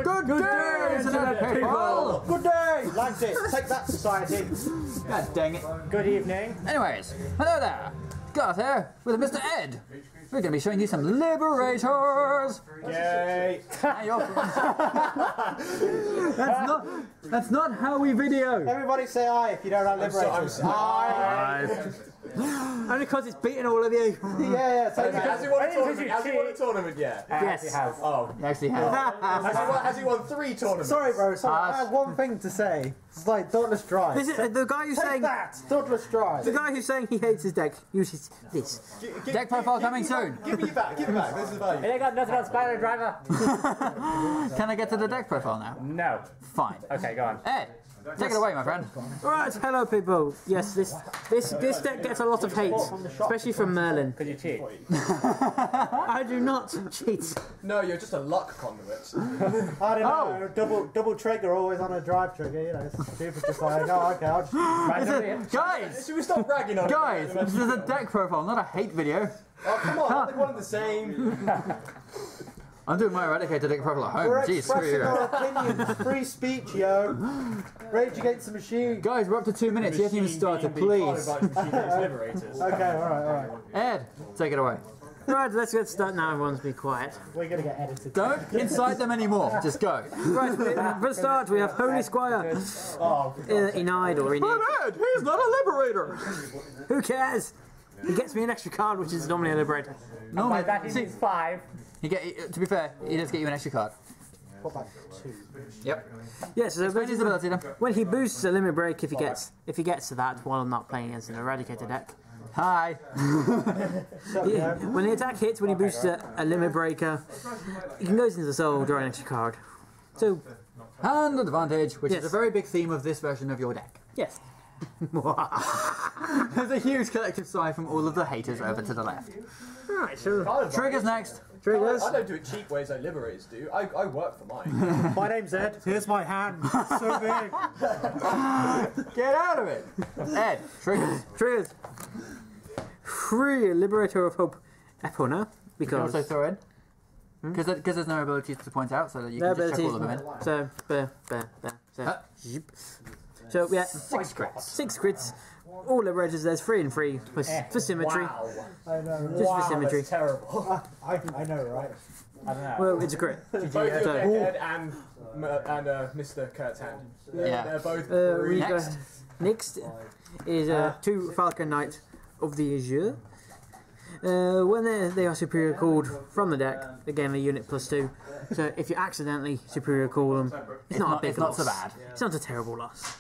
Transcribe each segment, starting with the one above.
Good day, internet people! Good day! Liked it. Take that, society. God dang it. Good evening. Anyways, hello there. Garth here with Mr. Ed. We're going to be showing you some Liberators. Yay! That's not how we video. Everybody say aye if you don't like Liberators. Aye. Only because it's beaten all of you. Yeah. So Has he won a tournament? Has he won a tournament yet? Yes. he has. Oh. He actually has. Has he won 3 tournaments? Sorry, bro. Sorry. I have one thing to say. It's like Dauntless Drive. This is the guy who's Take saying that! Dauntless Drive. the guy who's saying he hates his deck uses this. Deck profile coming soon. Give me your back. Give it back. This is value. They got nothing on Spider Driver. Can I get to the deck profile now? No. Fine. Okay, go on. Ed, take it away, my friend. Right, hello people. Yes, this deck gets a lot of hate, especially from Merlin. Could you cheat? I do not cheat. No, you're just a luck conduit. I don't know. Double trigger always on a drive trigger. You know, it's stupid. Just like no, okay, I'll just randomly. Guys, Should we stop bragging on guys, it? this is a deck profile, not a hate video. Oh, come on. They're one and the same. I'm doing my eradicator deck profile at home. We're Jeez, screw expressing you. our opinions. Free speech, yo. Rage Against the Machine. Guys, we're up to 2 minutes. You haven't even started, please. Liberators. Okay, alright. Ed, take it away. Right, let's get started now. Everyone's be quiet. We're gonna get edited. Don't incite them anymore. Just go. Right, for the start, we have Holy Squire. Enide or Enid. Ed, he's not a liberator. Who cares? He gets me an extra card, which is normally a Liberator. Normally, That is 5. to be fair, he does get you an extra card. Put back 2. Yep. Yes, so Explain his ability then. when he boosts a limit break, if he gets to that while not playing against an Eradicator deck. Hi. When the attack hits, when he boosts a limit breaker, he can go into the soul, draw an extra card. So, Hand advantage, which Yes. is a very big theme of this version of your deck. yes. There's a huge collective sigh from all of the haters over to the left. Right, so Triggers next. triggers. I don't do it cheap ways like Liberators do. I work for mine. My name's Ed. Here's my hand. So big. Get out of it. Ed, triggers. Triggers. Free Liberator of Hope Epona, You can because also throw in. Because there's no abilities to point out, so that you no can just chuck abilities. all of them in. So yeah, 6 crits. 6 crits. All Liberators, there's 3 and 3 for symmetry. I know. Just for symmetry. Terrible. I know, right? I don't know. Well, it's a crit. Both your deckhead and Mr. Kurt's hand. Yeah. They're both We go- Next. Next is 2 Falcon Knight of the Azure. When they are superior called from the deck, they gain a unit +2. So if you accidentally superior call them, it's not a big It's loss. not so bad. It's not a terrible loss.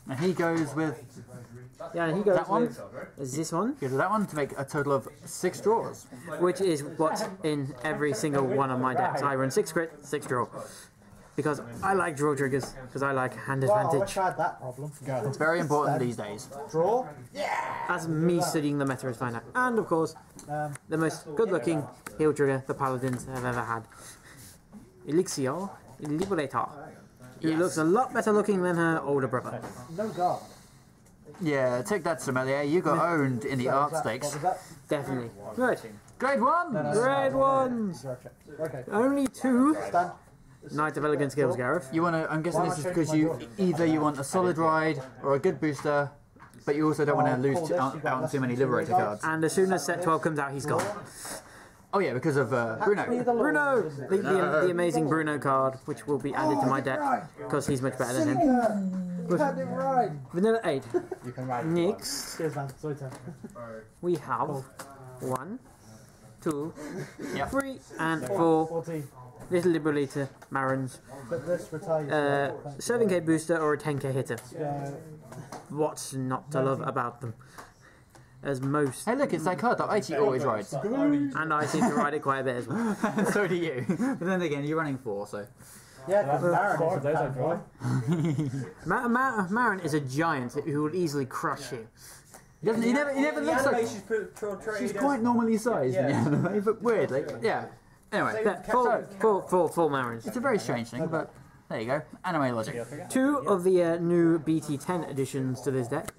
And he goes with Yeah, he goes that one. with this one, Goes with that one to make a total of 6 draws. which is what's in every single one of my decks. I run 6 crit, 6 draw. Because I like draw triggers, because I like hand Wow, I advantage. wish I had that problem. It's very important these days. Draw. As me studying the meta is find out. And of course, the most good looking heal trigger the Paladins have ever had. Elixir, Liberator. Who looks a lot better looking than her older brother. No guard. Yeah, take that, Sommelier. You got owned in the art stakes. What was that? Definitely. Right. Grade 1! Grade 1! Okay. Only 2 Stand. Knight of Elegant Skills, Gareth. You want to, I'm guessing this is because you want a solid ride or a good booster, but you also don't want to lose out on too many Liberator cards. And as soon as set 12 comes out, he's gone. Oh yeah, because of Bruno. Bruno! The amazing Bruno card, which will be added to my deck, because he's much better than him. You had it right. Vanilla 8. You can ride. Next, Cheers, man. Sorry, Tim. we have 1, 2, Yep. 3, and 4 14. little Liberator Marons. But this retires. 7k booster or a 10k hitter. Yeah. What's not to love about them? As most. Hey look, it's that card that Ichi always rides. And I seem to ride it quite a bit as well. So do you. But then again, you're running 4, so... Yeah, because Baron is a bad boy. Marin is a giant who will easily crush you. He never looks like... She's quite normally sized in the anime, but weird, like, yeah. Anyway, Yeah, full Marins. it's a very strange thing, but there you go. Anime logic. 2 of the new BT10 additions to this deck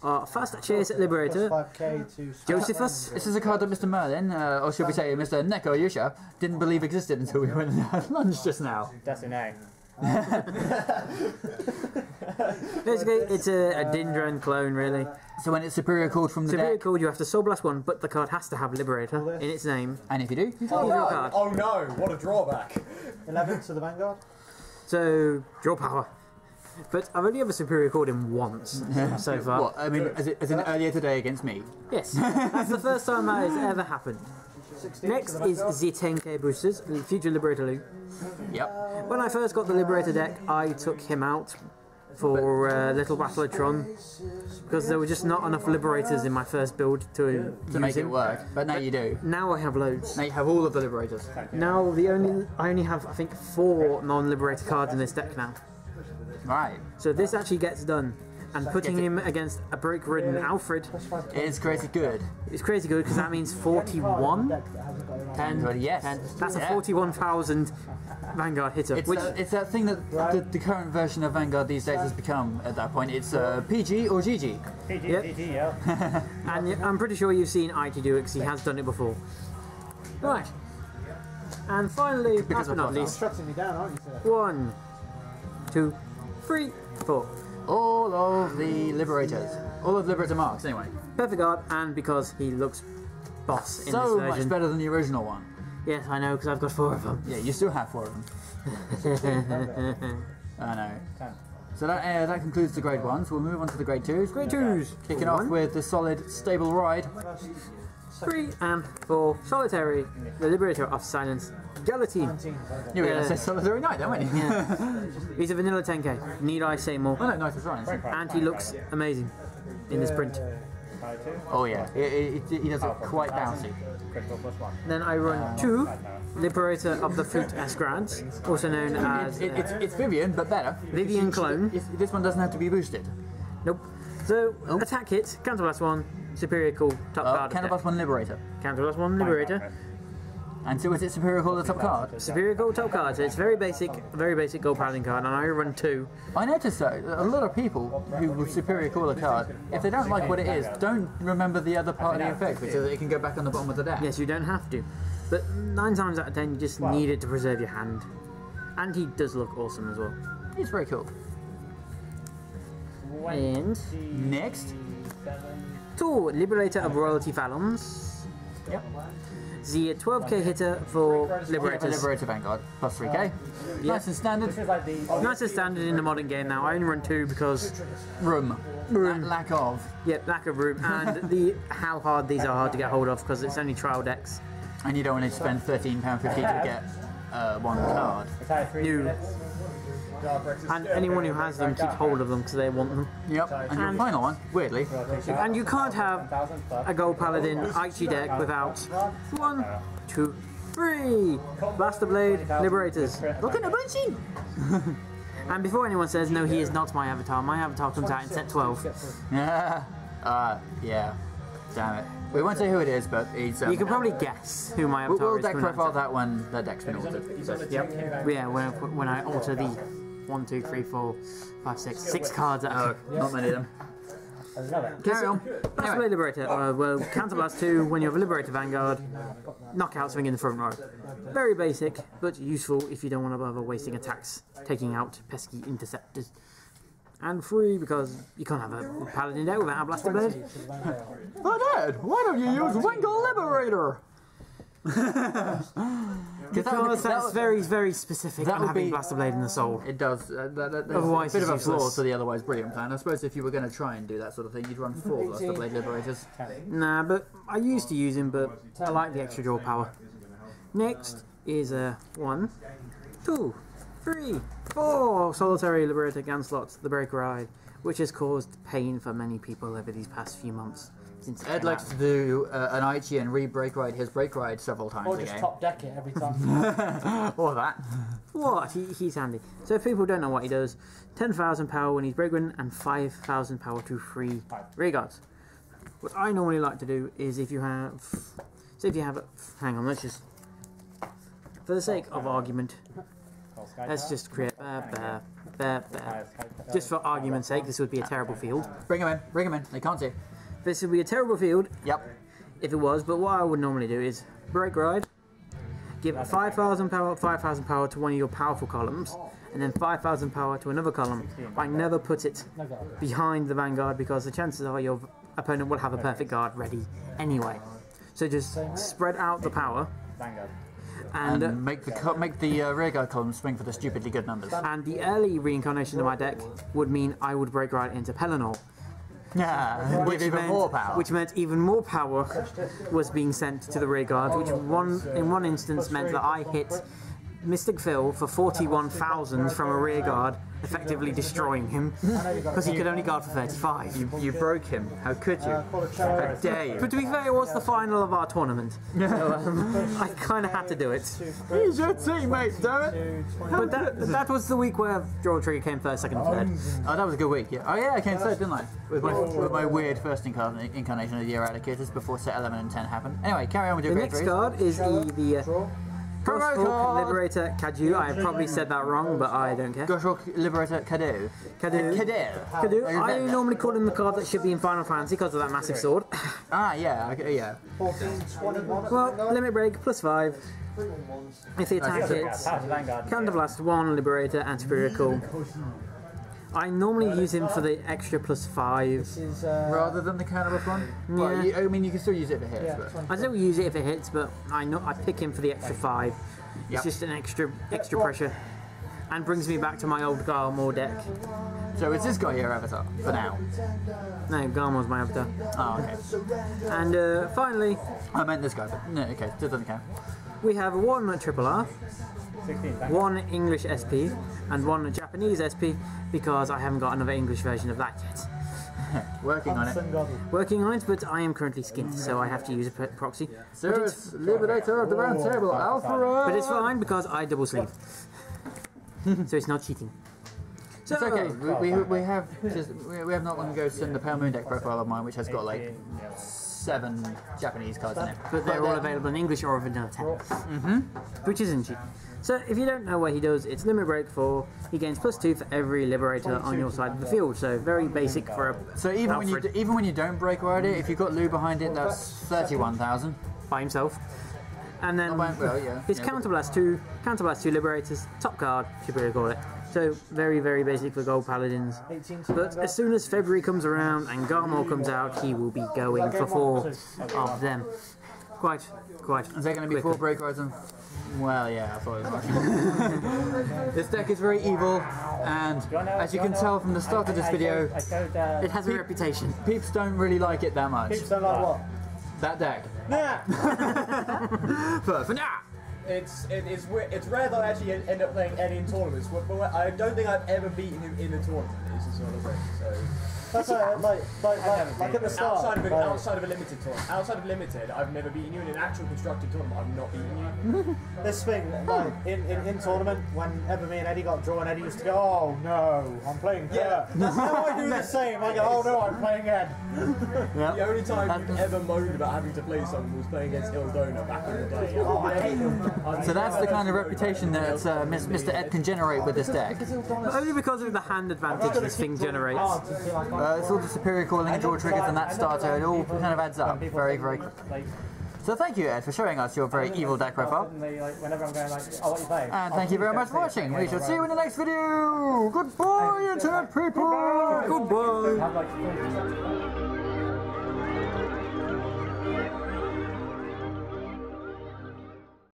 our first Chase Liberator, 5k to Josephus. This is a card that Mr. Merlin, or should we say Mr. Neko Yusha, didn't believe existed until we went and had lunch just now. Dismay. Basically, it's a Dindran clone, really. So when it's superior called from the Superior deck, called, you have to Soul Blast 1, but the card has to have Liberator in its name. and if you do, you Draw a card. Oh no, what a drawback. 11 to the Vanguard. So, draw power. But I've only ever superior called him once so far. what? I mean, as in earlier today against me. Yes, that's the first time that has ever happened. 16 Next to the is Vanguard. the 10k boosters, the future Liberator loot. Yep. When I first got the Liberator deck, I took him out for Little Battletron because there were just not enough Liberators in my first build to use make it him. work, but now you do. Now I have loads. Now you have all of the Liberators. Now I only have I think 4 non-Liberator cards in this deck now. Right. So this actually gets done. And putting him against a break-ridden Alfred It's crazy good. is crazy good because that means 41. 10, yes. 10. That's Yeah. a 41,000 Vanguard hitter. It's, Which it's that thing that the current version of Vanguard these days has become at that point. It's PG or GG. Yep. And I'm pretty sure you've seen IT do it because he has done it before. Right. And finally, last but not of least, Shutting me down, aren't you, sir? 1, 2, 3, 4. All of the Liberators. All of Liberator marks, anyway. Perfect guard, and because he looks boss in So this much version. better than the original one. Yes, I know because I've got 4 of them. Yeah, you still have 4 of them. I know. So that concludes the grade 1s. We'll move on to the grade 2s. Grade 2s. Kicking off with the solid, stable ride. 3 and 4. Solitary, the Liberator of Silence, Guillotine. You were going to say Solitary Knight, then, weren't you? Yeah. He's a vanilla 10k. Need I say more? Oh no, Knight of Silence. And he looks amazing in this print. Oh yeah, he does it quite bouncy. Then I run 2 Liberator of the Fruit Esgrants, also known as It's Vivian, but better. Vivian clone. This one doesn't have to be boosted. Nope. So, attack hit, counterblast 1, superior call, top card. Counterblast 1 Liberator. Counterblast 1 Liberator. And so is it superior call the top card? Superior gold top card, so it's very basic gold paladin card, and I run 2. I noticed though, a lot of people who will superior call a card, if they don't like what it is, don't remember the other part of the effect, so that it can go back on the bottom of the deck. Yes, you don't have to. But 9 times out of 10, you just need it to preserve your hand. And he does look awesome as well. It's very cool. And Next. 2 Liberator of Royalty Valons. Yep. The 12k hitter for Liberators. Liberator Vanguard, plus 3k. Nice and standard. Nice and standard in the modern game now. I only run 2 because, Room. Lack of. lack of room. And how hard these are hard to get hold of because it's only trial decks. And you don't want to spend £13.50 to get one card. New. And anyone who has them keeps hold of them because they want them. Yep. And your final one, weirdly. And you can't have a gold paladin Aichi deck without 1, 2, 3 Blaster Blade Liberators. Look at the bunchy! And before anyone says, no, he is not my avatar comes out in set 12. Yeah. Yeah. Damn it. We won't say who it is, but he's. You can probably guess who my avatar We'll is. deck coming out profile in that when the deck's been altered. set- Yep. Yeah, when I alter the 1, 2, 3, 4, 5, 6 cards that are. Not many of them. Carry on. Blaster Blade Liberator. Well, Counterblast 2 when you have a Liberator Vanguard. Knockout swing in the front row. Very basic, but useful if you don't want to bother wasting attacks taking out pesky interceptors. And 3 because you can't have a paladin deck without a Blaster Blade. But Ed, why don't you use Wingle Liberator? Because that's very, very specific that on would having be- Blaster Blade in the soul. It does. Otherwise a bit it's of a flaw useless. to the otherwise brilliant plan. I suppose if you were going to try and do that sort of thing, you'd run 4 Blaster Blade Liberators. Nah, but I used to use him, but I like the extra draw power. Next is 1, 2, 3, 4 Solitary Liberator Ganslot, the Break Ride, which has caused pain for many people over these past few months. Since it Ed came likes out. to do an Aichi and re-break ride his break ride several times Or a just game. top deck it every time. Or that. What? He's handy. So if people don't know what he does, 10,000 power when he's break ridden and 5,000 power to free rear guards. What I normally like to do is if you have... So if you have... Hang on, let's just... For the sake of argument, let's just create Just for argument's sake, this would be a terrible field. Bring him in. Bring him in. They can't see. This would be a terrible field. Yep. If it was, but what I would normally do is break ride, give 5,000 power to one of your powerful columns, and then 5,000 power to another column. I never put it behind the vanguard because the chances are your opponent will have a perfect guard ready anyway. So just spread out the power. And make the rear guard column swing for the stupidly good numbers. And the early reincarnation of my deck would mean I would break right into Pelennor. Yeah, which meant even more power was being sent to the rear guard, which in one instance meant that I hit Mystic Phil for 41,000 from a rear guard, effectively destroying him because he could only guard for 35. You broke him. How could you? How dare you? But to be fair, it was the final of our tournament, so I kind of had to do it. He's your teammate, damn it! But that was the week where Draw Trigger came first, second, and third. Oh, that was a good week. Yeah. Oh yeah, I came third, didn't I? With my weird first incarnation of the Eradicators before set 11 and 10 happened. Anyway, carry on with your The great next race. card is the Goshawk Liberator Kadu. I probably said that wrong, but I don't care. Goshawk Liberator Kadu. Kadu. I normally call him the card that should be in Final Fantasy because of that massive sword. Ah, yeah, okay, yeah. 14, 21. Well, limit break, +5. If the attack hits, Counterblast 1, Liberator, and Spherical. I normally use him for the extra +5. Rather than the counterblast one? Yeah. Well, I mean, you can still use it if it hits, but... I still use it if it hits, but I pick him for the extra 5. It's just an extra pressure. And brings me back to my old Garmor deck. So is this guy your avatar, for now? No, Garmor's my avatar. Oh, okay. And finally... I meant this guy, but no, okay, that doesn't count. We have 1 RRR, 1 English SP, and 1 Japanese SP, because I haven't got another English version of that yet. Working on it. Working on it, but I am currently skint, so I have to use a proxy. So it's Liberator of the Round Table, Alpha. But it's fine because I double sleeve. So it's not cheating. So, It's okay. We have not long ago seen the Pale Moon deck profile of mine, which has got like 7 Japanese cards in it. But they're all available in English or vanilla 10. Which isn't cheap. So if you don't know what he does, it's limit break 4. He gains +2 for every Liberator on your side of the field. So very basic for a. So even when you don't break ride it, if you've got Lou behind it, that's 31,000 by himself. And then his Counterblast 2 Liberators, top card, should we call it. So very, very basic for Gold Paladins. But as soon as February comes around and Garmor comes out, he will be going for 4 of them. Quite. Is there going to be 4 break rides? Well, yeah, I thought it was. This deck is very evil, and as you can tell from the start of this video, it has a reputation. Peeps don't really like it that much. Peeps don't like what? That deck. Nah! For now. It's rare that I actually end up playing Eddie in tournaments, but I don't think I've ever beaten him in a tournament. It's the sort of thing. So. That's like at the start. Outside of a limited tournament. Outside of limited, I've never beaten you in an actual constructed tournament. I've not beaten you. This thing, like in tournament, whenever me and Eddie got drawn, Eddie used to go, "Oh no, I'm playing Kurt." Yeah. Now I do the same. I go, "Oh no, I'm playing Ed." The only time you've ever moaned about having to play someone was playing against Ildona back in the day. Oh, I hate him. So that's the kind of reputation that Mr. Ed can generate with this deck. Only because of the hand advantage this thing generates. It's all the superior calling and draw triggers and that starter, it all kind of adds up very, very quickly. So thank you, Ed, for showing us your very evil deck profile. And thank you very much for watching. We shall see you in the next video. Goodbye, internet people. Goodbye.